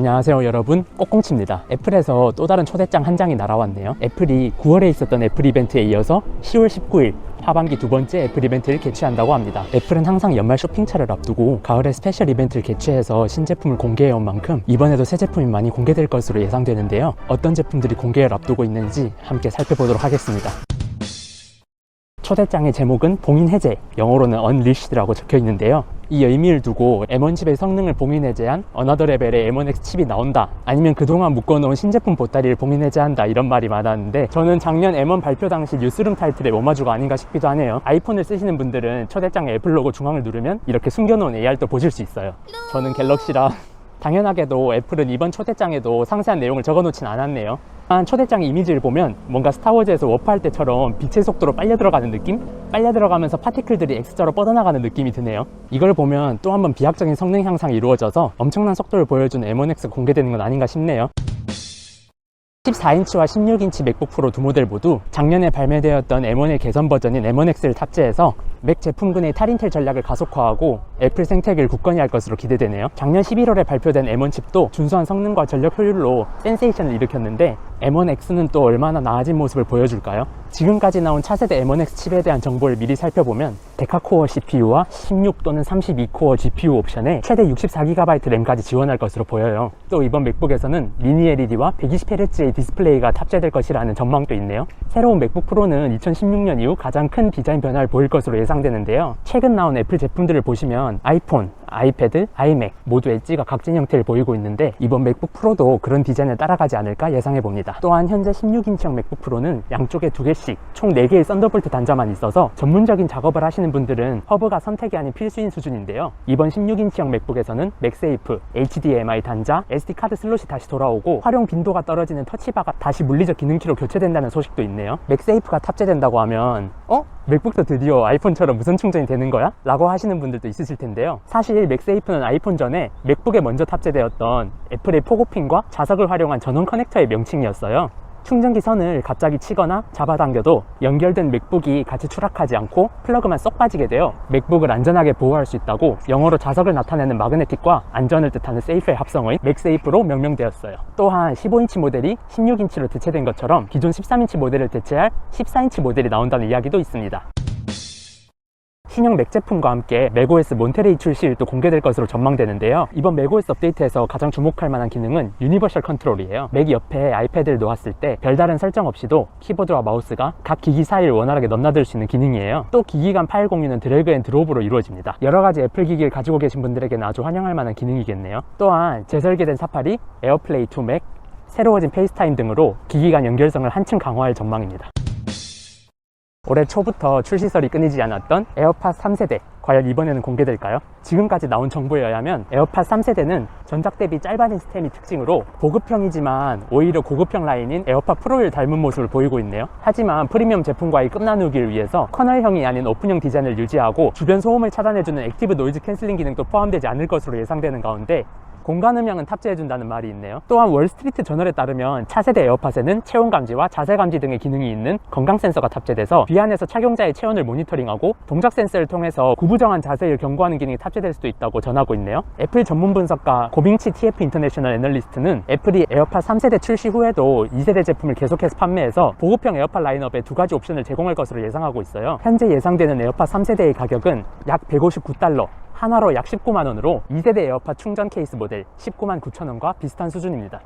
안녕하세요 여러분, 꼬꽁치입니다. 애플에서 또 다른 초대장 한 장이 날아왔네요. 애플이 9월에 있었던 애플 이벤트에 이어서 10월 19일 하반기 두 번째 애플 이벤트를 개최한다고 합니다. 애플은 항상 연말 쇼핑철을 앞두고 가을에 스페셜 이벤트를 개최해서 신제품을 공개해온 만큼 이번에도 새 제품이 많이 공개될 것으로 예상되는데요. 어떤 제품들이 공개를 앞두고 있는지 함께 살펴보도록 하겠습니다. 초대장의 제목은 봉인 해제, 영어로는 Unleashed라고 적혀 있는데요. 이 의미를 두고 M1 칩의 성능을 봉인 해제한 어나더 레벨의 M1X 칩이 나온다, 아니면 그동안 묶어놓은 신제품 보따리를 봉인 해제한다, 이런 말이 많았는데 저는 작년 M1 발표 당시 뉴스룸 타이틀의 오마주가 아닌가 싶기도 하네요. 아이폰을 쓰시는 분들은 초대장에 애플 로고 중앙을 누르면 이렇게 숨겨놓은 AR도 보실 수 있어요. 저는 갤럭시라 당연하게도 애플은 이번 초대장에도 상세한 내용을 적어놓진 않았네요. 초대장 이미지를 보면 뭔가 스타워즈에서 워프할 때처럼 빛의 속도로 빨려 들어가는 느낌? 빨려 들어가면서 파티클들이 X자로 뻗어나가는 느낌이 드네요. 이걸 보면 또 한번 비약적인 성능 향상이 이루어져서 엄청난 속도를 보여주는 M1X가 공개되는 건 아닌가 싶네요. 14인치와 16인치 맥북 프로 두 모델 모두 작년에 발매되었던 M1의 개선 버전인 M1X를 탑재해서 맥 제품군의 탈인텔 전략을 가속화하고 애플 생태계를 굳건히 할 것으로 기대되네요. 작년 11월에 발표된 M1 칩도 준수한 성능과 전력 효율로 센세이션을 일으켰는데 M1X는 또 얼마나 나아진 모습을 보여줄까요? 지금까지 나온 차세대 M1X 칩에 대한 정보를 미리 살펴보면 데카코어 CPU와 16 또는 32코어 GPU 옵션에 최대 64GB 램까지 지원할 것으로 보여요. 또 이번 맥북에서는 미니 LED와 120Hz의 디스플레이가 탑재될 것이라는 전망도 있네요. 새로운 맥북 프로는 2016년 이후 가장 큰 디자인 변화를 보일 것으로 예상되는데요. 최근 나온 애플 제품들을 보시면 아이폰, 아이패드, 아이맥 모두 엣지가 각진 형태를 보이고 있는데 이번 맥북 프로도 그런 디자인을 따라가지 않을까 예상해봅니다. 또한 현재 16인치형 맥북 프로는 양쪽에 2개씩 총 4개의 썬더볼트 단자만 있어서 전문적인 작업을 하시는 분들은 허브가 선택이 아닌 필수인 수준인데요. 이번 16인치형 맥북에서는 맥세이프, HDMI 단자, SD카드 슬롯이 다시 돌아오고 활용 빈도가 떨어지는 터치바가 다시 물리적 기능키로 교체된다는 소식도 있네요. 맥세이프가 탑재된다고 하면 맥북도 드디어 아이폰처럼 무선 충전이 되는 거야? 라고 하시는 분들도 있으실 텐데요. 사실 맥세이프는 아이폰 전에 맥북에 먼저 탑재되었던 애플의 포고핀과 자석을 활용한 전원 커넥터의 명칭이었어요. 충전기 선을 갑자기 치거나 잡아당겨도 연결된 맥북이 같이 추락하지 않고 플러그만 쏙 빠지게 되어 맥북을 안전하게 보호할 수 있다고 영어로 자석을 나타내는 마그네틱과 안전을 뜻하는 세이프의 합성의 맥세이프로 명명되었어요. 또한 15인치 모델이 16인치로 대체된 것처럼 기존 13인치 모델을 대체할 14인치 모델이 나온다는 이야기도 있습니다. 신형 맥 제품과 함께 맥OS 몬테레이 출시일도 공개될 것으로 전망되는데요. 이번 맥OS 업데이트에서 가장 주목할 만한 기능은 유니버셜 컨트롤이에요. 맥 옆에 아이패드를 놓았을 때 별다른 설정 없이도 키보드와 마우스가 각 기기 사이를 원활하게 넘나들 수 있는 기능이에요. 또 기기 간 파일 공유는 드래그 앤 드롭으로 이루어집니다. 여러가지 애플 기기를 가지고 계신 분들에게는 아주 환영할 만한 기능이겠네요. 또한 재설계된 사파리, 에어플레이 투 맥, 새로워진 페이스타임 등으로 기기 간 연결성을 한층 강화할 전망입니다. 올해 초부터 출시설이 끊이지 않았던 에어팟 3세대, 과연 이번에는 공개될까요? 지금까지 나온 정보에 의하면 에어팟 3세대는 전작 대비 짧아진 스템이 특징으로 보급형이지만 오히려 고급형 라인인 에어팟 프로를 닮은 모습을 보이고 있네요. 하지만 프리미엄 제품과의 끝나누기를 위해서 커널형이 아닌 오픈형 디자인을 유지하고 주변 소음을 차단해주는 액티브 노이즈 캔슬링 기능도 포함되지 않을 것으로 예상되는 가운데 공간 음향은 탑재해준다는 말이 있네요. 또한 월스트리트 저널에 따르면 차세대 에어팟에는 체온 감지와 자세 감지 등의 기능이 있는 건강 센서가 탑재돼서 귀 안에서 착용자의 체온을 모니터링하고 동작 센서를 통해서 구부정한 자세를 경고하는 기능이 탑재될 수도 있다고 전하고 있네요. 애플 전문 분석가 고빙치 TF 인터내셔널 애널리스트는 애플이 에어팟 3세대 출시 후에도 2세대 제품을 계속해서 판매해서 보급형 에어팟 라인업에 2가지 옵션을 제공할 것으로 예상하고 있어요. 현재 예상되는 에어팟 3세대의 가격은 약 $159, 하나로 약 19만원으로 2세대 에어팟 충전 케이스 모델 199,000원과 비슷한 수준입니다.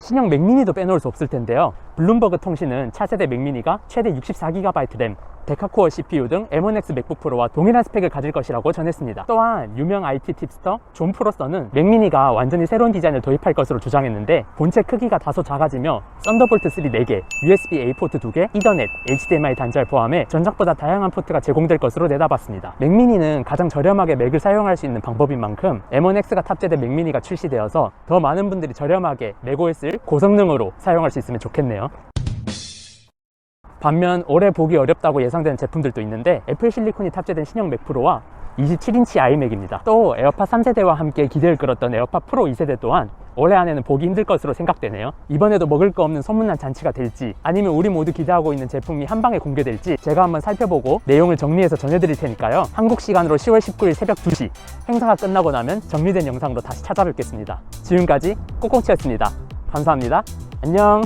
신형 맥미니도 빼놓을 수 없을 텐데요. 블룸버그 통신은 차세대 맥미니가 최대 64GB 램, 데카코어 CPU 등 M1X 맥북 프로와 동일한 스펙을 가질 것이라고 전했습니다. 또한 유명 IT 팁스터 존 프로서는 맥미니가 완전히 새로운 디자인을 도입할 것으로 주장했는데 본체 크기가 다소 작아지며 썬더볼트 3 4개, USB-A 포트 2개, 이더넷, HDMI 단자를 포함해 전작보다 다양한 포트가 제공될 것으로 내다봤습니다. 맥미니는 가장 저렴하게 맥을 사용할 수 있는 방법인 만큼 M1X가 탑재된 맥미니가 출시되어서 더 많은 분들이 저렴하게 맥OS를 고성능으로 사용할 수 있으면 좋겠네요. 반면 올해 보기 어렵다고 예상되는 제품들도 있는데 애플 실리콘이 탑재된 신형 맥 프로와 27인치 아이맥입니다. 또 에어팟 3세대와 함께 기대를 끌었던 에어팟 프로 2세대 또한 올해 안에는 보기 힘들 것으로 생각되네요. 이번에도 먹을 거 없는 소문난 잔치가 될지, 아니면 우리 모두 기대하고 있는 제품이 한 방에 공개될지 제가 한번 살펴보고 내용을 정리해서 전해드릴 테니까요. 한국 시간으로 10월 19일 새벽 2시 행사가 끝나고 나면 정리된 영상으로 다시 찾아뵙겠습니다. 지금까지 꼬꼬치였습니다. 감사합니다. 안녕.